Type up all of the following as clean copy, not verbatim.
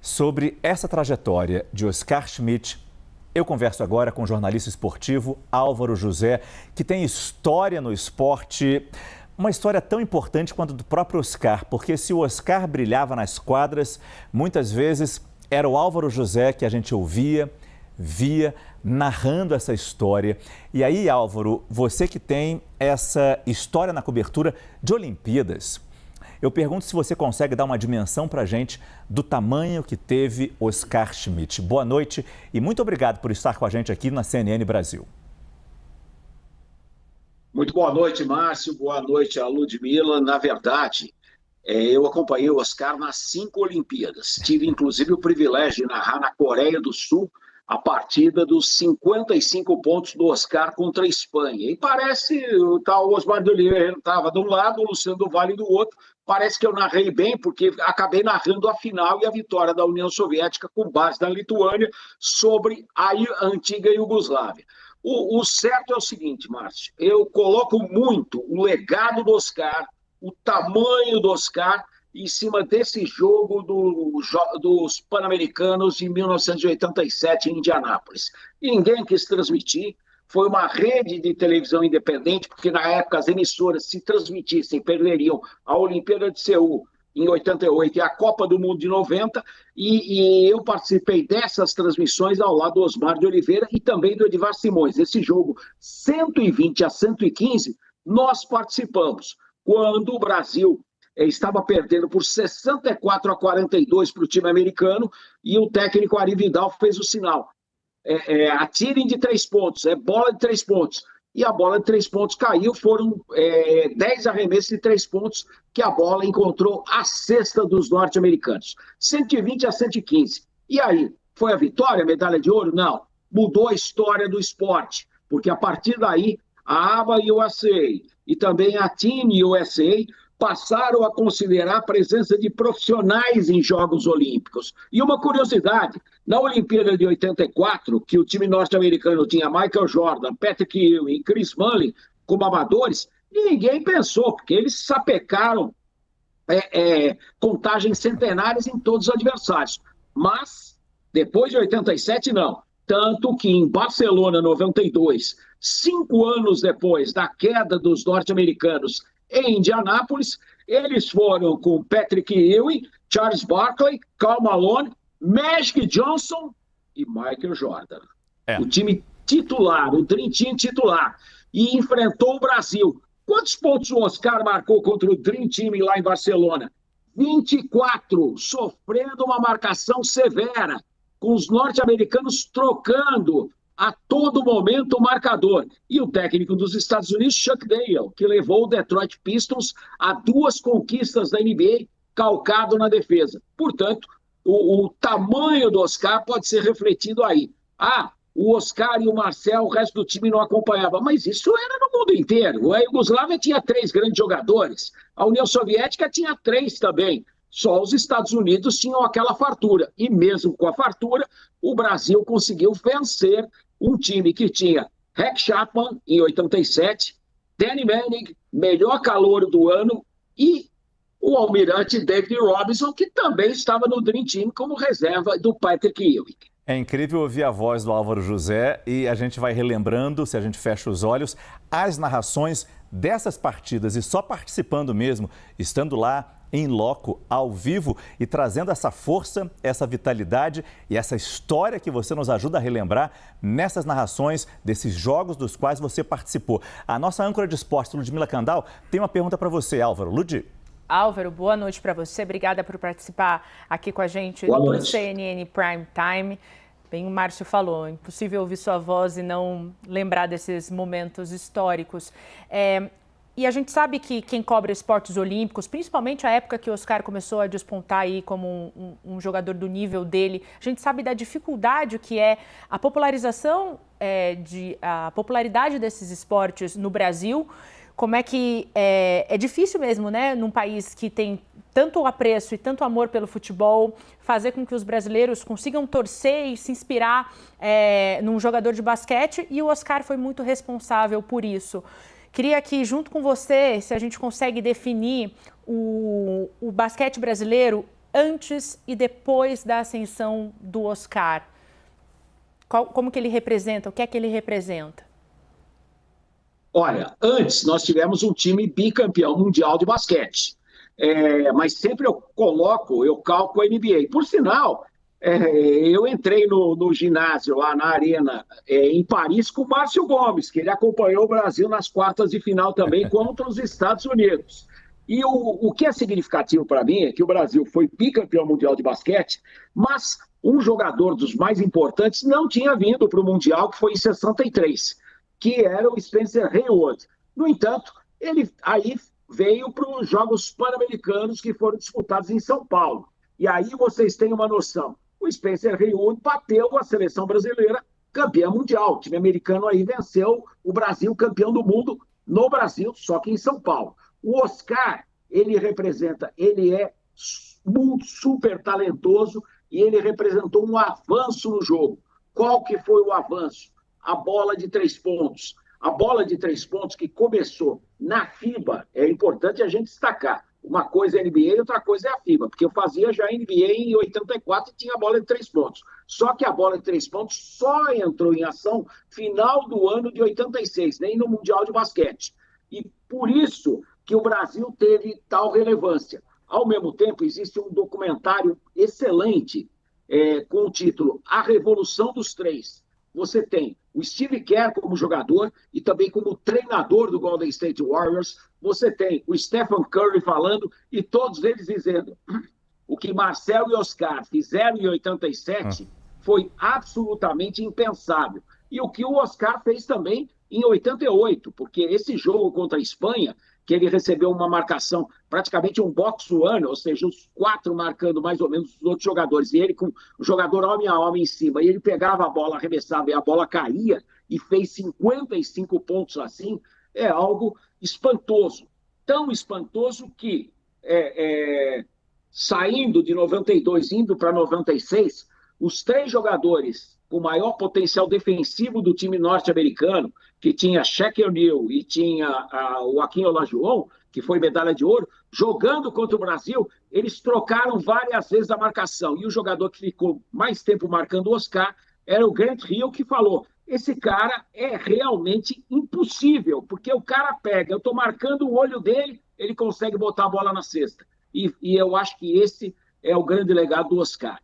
Sobre essa trajetória de Oscar Schmidt, eu converso agora com o jornalista esportivo Álvaro José, que tem história no esporte, uma história tão importante quanto do próprio Oscar, porque se o Oscar brilhava nas quadras, muitas vezes era o Álvaro José que a gente ouvia, via, narrando essa história. E aí, Álvaro, você que tem essa história na cobertura de Olimpíadas, eu pergunto se você consegue dar uma dimensão para a gente do tamanho que teve Oscar Schmidt. Boa noite e muito obrigado por estar com a gente aqui na CNN Brasil. Muito boa noite, Márcio. Boa noite a Ludmila. Na verdade, eu acompanhei o Oscar nas 5 Olimpíadas. Tive, inclusive, o privilégio de narrar na Coreia do Sul a partida dos 55 pontos do Oscar contra a Espanha. E parece, o tal Osmar de Oliveira estava de um lado, o Luciano do Vale do outro. Parece que eu narrei bem, porque acabei narrando a final e a vitória da União Soviética com base na Lituânia sobre a antiga Iugoslávia. O certo é o seguinte, Márcio, eu coloco muito o legado do Oscar, o tamanho do Oscar, em cima desse jogo dos Pan-Americanos de 1987 em Indianápolis. Ninguém quis transmitir, foi uma rede de televisão independente, porque na época as emissoras, se transmitissem, perderiam a Olimpíada de Seul em 88 e a Copa do Mundo de 90, e eu participei dessas transmissões ao lado do Osmar de Oliveira e também do Edivar Simões. Esse jogo 120-115, nós participamos, quando o Brasil estava perdendo por 64-42 para o time americano e o técnico Ari Vidal fez o sinal. Atirem de 3 pontos, bola de 3 pontos. E a bola de 3 pontos caiu, foram 10 arremessos de 3 pontos que a bola encontrou a cesta dos norte-americanos. 120-115. E aí, foi a vitória, a medalha de ouro? Não. Mudou a história do esporte, porque a partir daí, a ABA USA e também a Team USA passaram a considerar a presença de profissionais em Jogos Olímpicos. E uma curiosidade, na Olimpíada de 84, que o time norte-americano tinha Michael Jordan, Patrick Ewing e Chris Mullin como amadores, ninguém pensou, porque eles sapecaram contagens centenárias em todos os adversários. Mas, depois de 87, não. Tanto que em Barcelona, 92, 5 anos depois da queda dos norte-americanos em Indianápolis, eles foram com Patrick Ewing, Charles Barkley, Karl Malone, Magic Johnson e Michael Jordan. O time titular, o Dream Team titular, e enfrentou o Brasil. Quantos pontos o Oscar marcou contra o Dream Team lá em Barcelona? 24, sofrendo uma marcação severa, com os norte-americanos trocando a todo momento o marcador. E o técnico dos Estados Unidos, Chuck Daly, que levou o Detroit Pistons a 2 conquistas da NBA, calcado na defesa. Portanto, o tamanho do Oscar pode ser refletido aí. O Oscar e o Marcel, o resto do time não acompanhava. Mas isso era no mundo inteiro. A Iugoslávia tinha 3 grandes jogadores. A União Soviética tinha 3 também. Só os Estados Unidos tinham aquela fartura. E mesmo com a fartura, o Brasil conseguiu vencer um time que tinha Hack Chapman, em 87, Danny Manning, melhor calouro do ano, e o almirante David Robinson, que também estava no Dream Team como reserva do Patrick Ewing. É incrível ouvir a voz do Álvaro José e a gente vai relembrando, se a gente fecha os olhos, as narrações dessas partidas e só participando mesmo, estando lá em loco, ao vivo e trazendo essa força, essa vitalidade e essa história que você nos ajuda a relembrar nessas narrações desses jogos dos quais você participou. A nossa âncora de esportes, Ludmila Candal, tem uma pergunta para você, Álvaro. Ludi. Álvaro, boa noite para você. Obrigada por participar aqui com a gente do CNN Prime Time. Bem, o Márcio falou, é impossível ouvir sua voz e não lembrar desses momentos históricos. E a gente sabe que quem cobre esportes olímpicos, principalmente a época que o Oscar começou a despontar aí como um jogador do nível dele, a gente sabe da dificuldade que é a popularização, a popularidade desses esportes no Brasil. Como é que é difícil mesmo, né, num país que tem tanto apreço e tanto amor pelo futebol, fazer com que os brasileiros consigam torcer e se inspirar num jogador de basquete, e o Oscar foi muito responsável por isso. Queria que, junto com você, se a gente consegue definir o basquete brasileiro antes e depois da ascensão do Oscar? Como que ele representa? O que é que ele representa? Olha, antes nós tivemos um time bicampeão mundial de basquete. Mas sempre eu calco a NBA. Por sinal, eu entrei no ginásio lá na Arena, em Paris, com o Márcio Gomes, que ele acompanhou o Brasil nas quartas de final também contra os Estados Unidos. E o que é significativo para mim é que o Brasil foi bicampeão mundial de basquete, mas um jogador dos mais importantes não tinha vindo para o Mundial, que foi em 63, que era o Spencer Haywood. No entanto, ele aí veio para os Jogos Pan-Americanos que foram disputados em São Paulo. E aí vocês têm uma noção. O Spencer Haywood bateu a seleção brasileira campeã mundial. O time americano aí venceu o Brasil campeão do mundo no Brasil, só que em São Paulo. O Oscar, ele é super talentoso e ele representou um avanço no jogo. Qual que foi o avanço? A bola de 3 pontos. A bola de 3 pontos que começou na FIBA, é importante a gente destacar. Uma coisa é a NBA e outra coisa é a FIBA, porque eu fazia já NBA em 84 e tinha a bola de 3 pontos. Só que a bola de 3 pontos só entrou em ação final do ano de 86, nem no Mundial de Basquete. E por isso que o Brasil teve tal relevância. Ao mesmo tempo, existe um documentário excelente com o título A Revolução dos Três. Você tem o Steve Kerr como jogador e também como treinador do Golden State Warriors. Você tem o Stephen Curry falando e todos eles dizendo o que Marcelo e Oscar fizeram em 87 foi absolutamente impensável. E o que o Oscar fez também em 88, porque esse jogo contra a Espanha, que ele recebeu uma marcação, praticamente um box one, ou seja, os 4 marcando mais ou menos os outros jogadores, e ele com o jogador homem a homem em cima, e ele pegava a bola, arremessava, e a bola caía, e fez 55 pontos assim, é algo espantoso. Tão espantoso que, saindo de 92, indo para 96, os 3 jogadores com maior potencial defensivo do time norte-americano, que tinha Shaquille O'Neal e tinha o Hakeem Olajuwon, que foi medalha de ouro, jogando contra o Brasil, eles trocaram várias vezes a marcação. E o jogador que ficou mais tempo marcando o Oscar era o Grant Hill, que falou, esse cara é realmente impossível, porque o cara pega, eu estou marcando o olho dele, ele consegue botar a bola na cesta. E eu acho que esse é o grande legado do Oscar.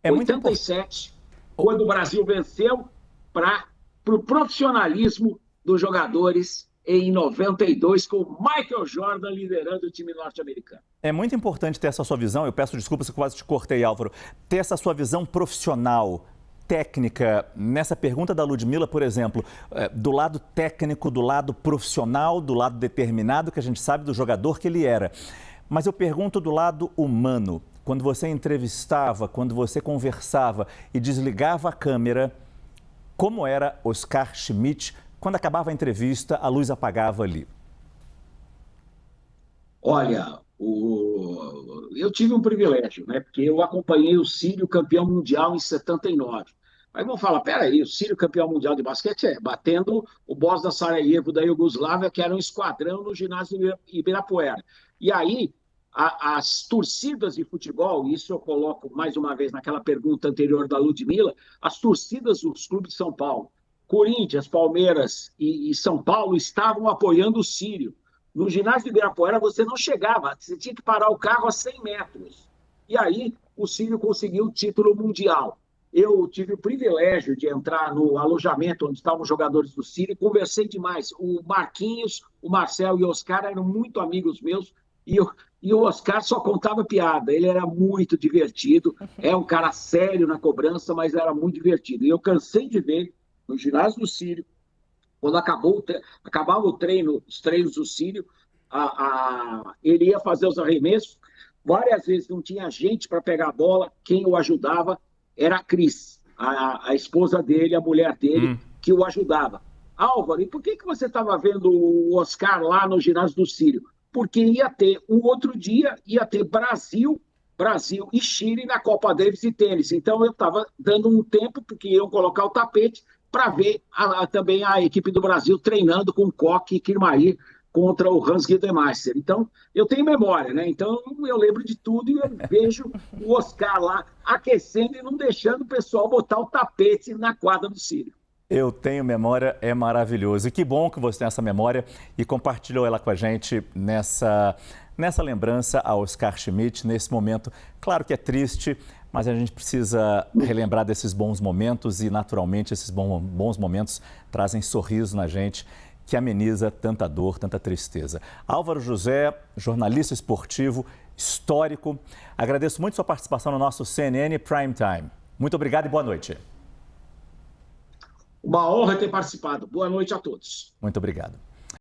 87... quando o Brasil venceu para o profissionalismo dos jogadores em 92, com o Michael Jordan liderando o time norte-americano. É muito importante ter essa sua visão, eu peço desculpas que eu quase te cortei, Álvaro, ter essa sua visão profissional, técnica, nessa pergunta da Ludmila, por exemplo, do lado técnico, do lado profissional, do lado determinado, que a gente sabe do jogador que ele era. Mas eu pergunto do lado humano. Quando você entrevistava, quando você conversava e desligava a câmera, como era Oscar Schmidt? Quando acabava a entrevista, a luz apagava ali. Olha, eu tive um privilégio, né? Porque eu acompanhei o Sírio campeão mundial em 79. Aí vão falar, peraí, o Sírio campeão mundial de basquete batendo o Bosna Sarajevo da Iugoslávia, que era um esquadrão no ginásio Ibirapuera. E aí, as torcidas de futebol, isso eu coloco mais uma vez naquela pergunta anterior da Ludmila, as torcidas dos clubes de São Paulo, Corinthians, Palmeiras e São Paulo estavam apoiando o Sírio. No ginásio de Ibirapuera você não chegava, você tinha que parar o carro a 100 metros. E aí o Sírio conseguiu o título mundial. Eu tive o privilégio de entrar no alojamento onde estavam os jogadores do Sírio, conversei demais. O Marquinhos, o Marcel e o Oscar eram muito amigos meus, e o Oscar só contava piada, ele era muito divertido, é um cara sério na cobrança, mas era muito divertido. E eu cansei de ver no ginásio do Sírio, quando acabava os treinos do Sírio, ele ia fazer os arremessos, várias vezes não tinha gente para pegar a bola, quem o ajudava era a Cris, a esposa dele, a mulher dele, que o ajudava. Álvaro, e por que você estava vendo o Oscar lá no ginásio do Sírio? Porque o outro dia ia ter Brasil e Chile na Copa Davis de tênis. Então eu estava dando um tempo, porque iam colocar o tapete, para ver também a equipe do Brasil treinando com Coque e Kirmair contra o Hans Gildemeister. Então, eu tenho memória, né? Então, eu lembro de tudo e eu vejo o Oscar lá aquecendo e não deixando o pessoal botar o tapete na quadra do Sírio. Eu tenho memória, é maravilhoso. E que bom que você tem essa memória e compartilhou ela com a gente nessa lembrança a Oscar Schmidt, nesse momento. Claro que é triste, mas a gente precisa relembrar desses bons momentos e, naturalmente, esses bons momentos trazem sorriso na gente, que ameniza tanta dor, tanta tristeza. Álvaro José, jornalista esportivo, histórico. Agradeço muito sua participação no nosso CNN Prime Time. Muito obrigado e boa noite. Uma honra ter participado. Boa noite a todos. Muito obrigado.